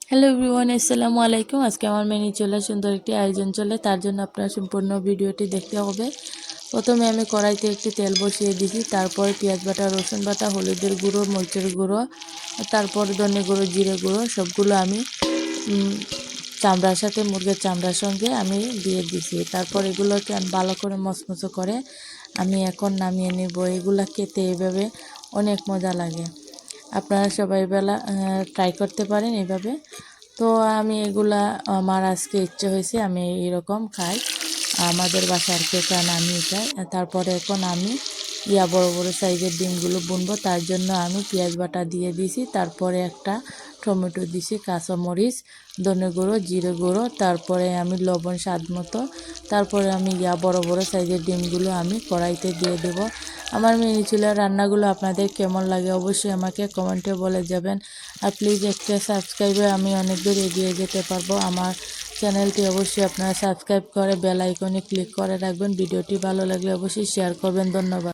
Hello everyone, আসসালামু আলাইকুম। আজকে আমার মেনু চলে, সুন্দর একটি আয়োজন চলে, তার জন্য আপনার সম্পূর্ণ ভিডিওটি দেখতে হবে। প্রথমে আমি কড়াইতে একটি তেল বসিয়ে দিয়েছি, তারপরে পেঁয়াজ বাটা, রসুন বাটা, হলুদের গুঁড়ো, মরিচের গুঁড়ো, তারপর ধনে গুঁড়ো, জিরে গুঁড়ো সবগুলো আমি চামড়ার সাথে, মুরগির চামড়ার সঙ্গে আমি দিয়ে দিছি। তারপর এগুলোকে আমি ভালো করে মচমচো করে আমি এখন নামিয়ে নেব। এগুলা খেতে এভাবে অনেক মজা লাগে। আপনারা সবাই বেলা ট্রাই করতে পারেন এইভাবে। তো আমি এগুলা, আমার আজকে ইচ্ছে হয়েছে আমি এরকম খাই। আমাদের বাসার কে খান, আমি খাই। তারপরে এখন আমি বড় বড় সাইজের ডিমগুলো বুনবো, তার জন্য আমি পেঁয়াজ বাটা দিয়ে দিছি, তারপরে একটা টমেটো দিছি, কাঁচামরিচ, ধনে গুঁড়ো, জিরে গুঁড়ো, তারপরে আমি লবণ স্বাদ মতো, তারপরে আমি বড় বড় সাইজের ডিমগুলো আমি কড়াইতে দিয়ে দেব। আমার মিনি চুলার রান্নাগুলো আপনাদের কেমন লাগে অবশ্যই আমাকে কমেন্টে বলে যাবেন। আর প্লিজ একটা সাবস্ক্রাইবে আমি অনেক দূর এগিয়ে যেতে পারবো। আমার চ্যানেলটি অবশ্যই আপনারা সাবস্ক্রাইব করে বেল আইকনে ক্লিক করে রাখবেন। ভিডিওটি ভালো লাগলে অবশ্যই শেয়ার করবেন। ধন্যবাদ।